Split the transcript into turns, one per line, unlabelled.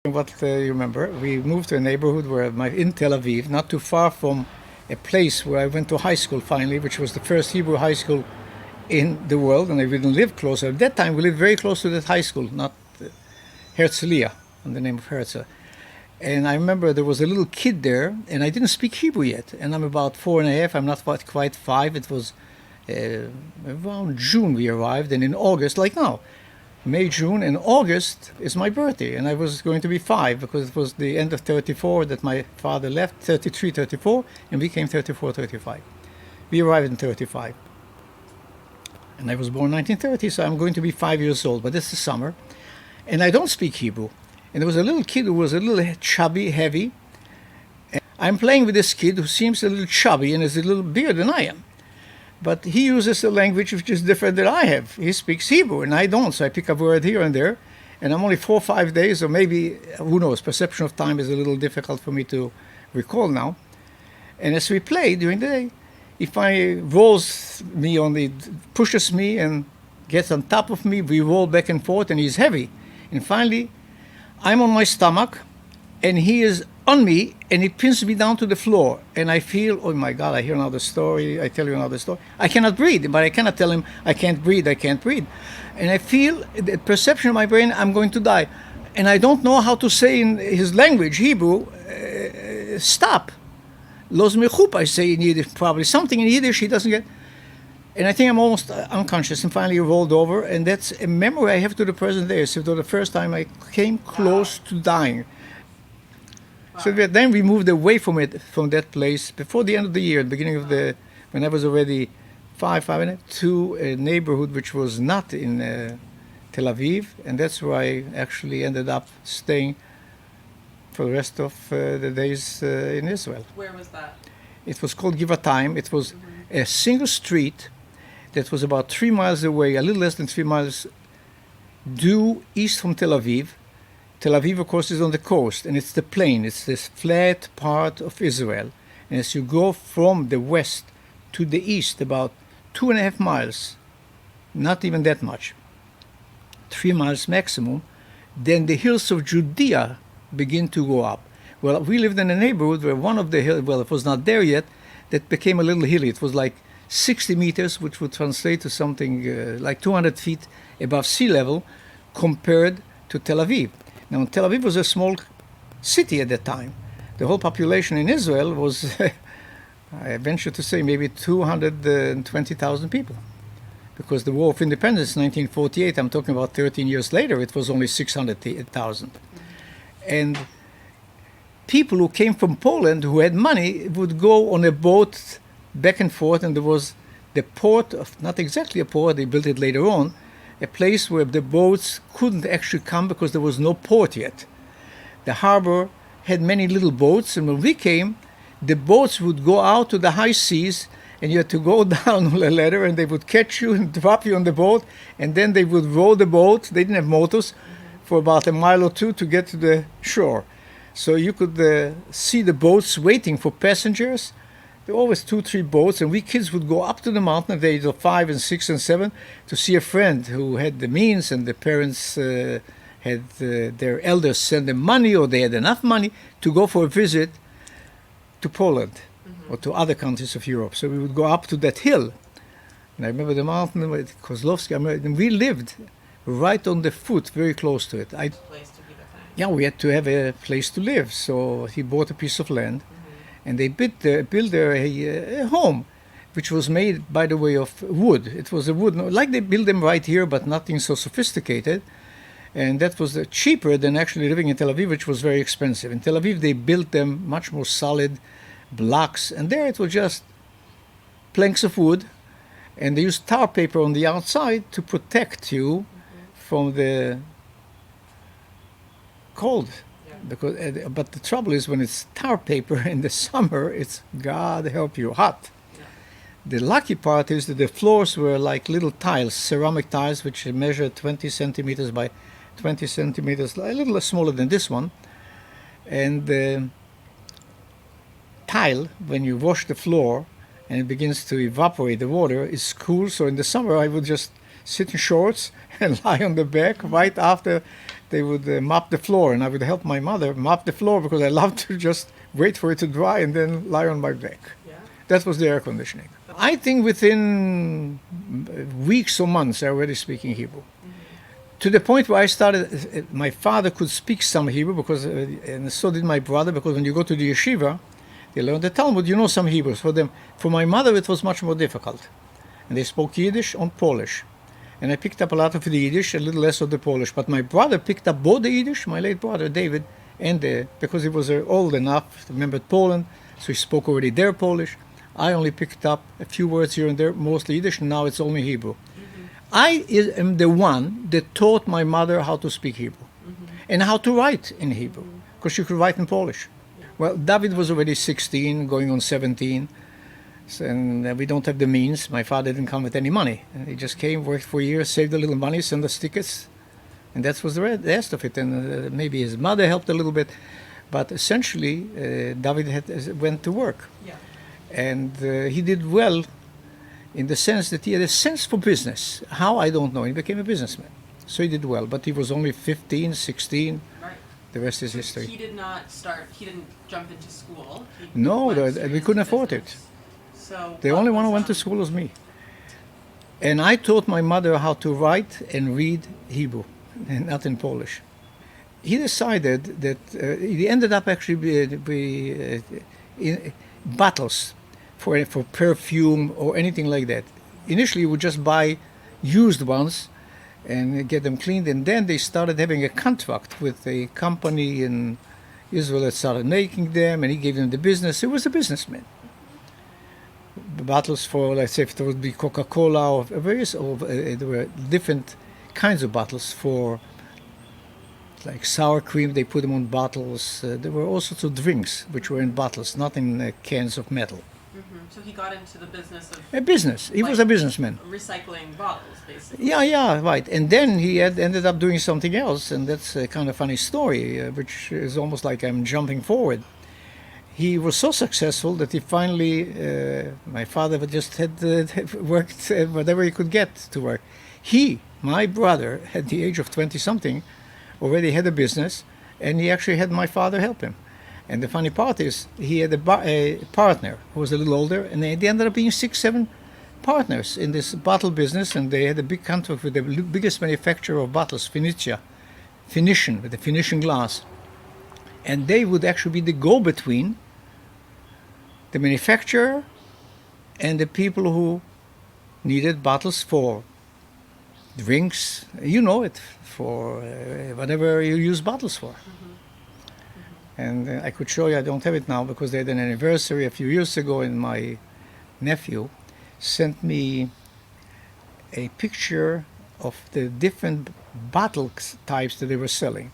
What you remember, we moved to a neighborhood where in Tel Aviv, not too far from a place where I went to high school finally, which was the first Hebrew high school in the world, and I didn't live closer. At that time, we lived very close to that high school, not Herzliya, in the name of Herzl. And I remember there was a little kid there, and I didn't speak Hebrew yet. And I'm about 4.5, I'm not quite 5. It was around June we arrived, and in August, like now, May, June, and August is my birthday. And I was going to be 5 because it was the end of 34 that my father left, 33, 34, and we came 34, 35. We arrived in 35. And I was born 1930, so I'm going to be 5 years old, but it's the summer. And I don't speak Hebrew. And there was a little kid who was a little chubby, heavy. And I'm playing with this kid who seems a little chubby and is a little bigger than I am. But he uses a language which is different than I have. He speaks Hebrew, and I don't, so I pick up a word here and there. And I'm only 4 or 5 days, or maybe, who knows, perception of time is a little difficult for me to recall now. And as we play during the day, he finally pushes me and gets on top of me. We roll back and forth, and he's heavy. And finally, I'm on my stomach, and he is on me, and he pins me down to the floor. And I feel, oh my God, I hear another story, I tell you another story. I cannot breathe, but I cannot tell him, I can't breathe, I can't breathe. And I feel the perception in my brain, I'm going to die. And I don't know how to say in his language, Hebrew, stop. Los mechup, I say in Yiddish, probably. Something in Yiddish he doesn't get. And I think I'm almost unconscious, and finally rolled over. And that's a memory I have to the present day. So the first time I came close to dying. So then we moved away from that place before the end of the year, beginning of when I was already 5.5, to a neighborhood which was not in Tel Aviv, and that's where I actually ended up staying for the rest of the days in Israel.
Where was that?
It was called Givatayim. It was a single street that was about 3 miles away, a little less than 3 miles due east from Tel Aviv. Tel Aviv, of course, is on the coast, and it's the plain. It's this flat part of Israel. And as you go from the west to the east, about 2.5 miles, not even that much, 3 miles maximum, then the hills of Judea begin to go up. Well, we lived in a neighborhood where one of the hills, well, it was not there yet, that became a little hilly. It was like 60 meters, which would translate to something like 200 feet above sea level compared to Tel Aviv. Now, Tel Aviv was a small city at that time. The whole population in Israel was, I venture to say, maybe 220,000 people. Because the War of Independence, 1948, I'm talking about 13 years later, it was only 600,000. And people who came from Poland who had money would go on a boat back and forth, and there was the port of, not exactly a port, they built it later on, a place where the boats couldn't actually come because there was no port yet. The harbor had many little boats, and when we came, the boats would go out to the high seas, and you had to go down on a ladder, and they would catch you and drop you on the boat, and then they would row the boat. They didn't have motors for about a mile or two to get to the shore. So you could see the boats waiting for passengers. There were always 2, 3 boats, and we kids would go up to the mountain at the age of 5 and 6 and 7 to see a friend who had the means, and the parents had their elders send them money, or they had enough money to go for a visit to Poland or to other countries of Europe. So we would go up to that hill. And I remember the mountain, Kozlovsky, and we lived right on the foot, very close to it. Yeah, we had to have a place to live. So he bought a piece of land. And they built there a home, which was made, by the way, of wood. It was a wood, like they build them right here, but nothing so sophisticated. And that was cheaper than actually living in Tel Aviv, which was very expensive. In Tel Aviv, they built them much more solid blocks. And there it was just planks of wood. And they used tar paper on the outside to protect you from the cold. Because, but the trouble is when it's tar paper in the summer, it's, God help you, hot. Yeah. The lucky part is that the floors were like little tiles, ceramic tiles, which measure 20 centimeters by 20 centimeters, a little smaller than this one. And the tile, when you wash the floor and it begins to evaporate the water, is cool. So in the summer, I would just sit in shorts and lie on the back right after they would mop the floor, and I would help my mother mop the floor because I loved to just wait for it to dry and then lie on my back.
Yeah.
That was the air conditioning. I think within weeks or months I already speaking Hebrew. To the point where I started, my father could speak some Hebrew because, and so did my brother, because when you go to the yeshiva, they learn the Talmud, you know some Hebrew. For my mother, it was much more difficult. And they spoke Yiddish and Polish. And I picked up a lot of the Yiddish, a little less of the Polish. But my brother picked up both the Yiddish, my late brother David, and because he was old enough to remember Poland, so he spoke already their Polish. I only picked up a few words here and there, mostly Yiddish, and now it's only Hebrew. I am the one that taught my mother how to speak Hebrew and how to write in Hebrew, because she could write in Polish. Well, David was already 16, going on 17, and we don't have the means. My father didn't come with any money. He just came, worked for a year, saved a little money, sent us tickets, and that was the rest of it. And maybe his mother helped a little bit, but essentially David went to work.
Yeah.
And he did well in the sense that he had a sense for business. How, I don't know. He became a businessman. So he did well, but he was only 15, 16.
Right.
The rest is history.
He didn't jump into school.
No,
went straight
we
into
couldn't afford it.
business. So
The
what
only one who
was,
went to school was me. And I taught my mother how to write and read Hebrew, and not in Polish. He decided that he ended up actually in bottles for perfume or anything like that. Initially, he would just buy used ones and get them cleaned, and then they started having a contract with a company in Israel that started making them, and he gave them the business. He was a businessman. The bottles for, let's say, if there would be Coca-Cola or various, there were different kinds of bottles for, like sour cream. They put them on bottles. There were all sorts of drinks which were in bottles, not in cans of metal.
So he got into the business of
A business. He was a businessman.
recycling bottles, basically.
Yeah, right. And then he ended up doing something else, and that's a kind of funny story, which is almost like I'm jumping forward. He was so successful that he finally, my father just had worked whatever he could get to work. My brother, at the age of 20-something, already had a business, and he actually had my father help him. And the funny part is, he had a partner who was a little older, and they ended up being 6, 7 partners in this bottle business, and they had a big contract with the biggest manufacturer of bottles, Phoenician, with the Phoenician glass. And they would actually be the go-between the manufacturer and the people who needed bottles for drinks, you know it, for whatever you use bottles for. And I could show you, I don't have it now because they had an anniversary a few years ago, and my nephew sent me a picture of the different bottle types that they were selling.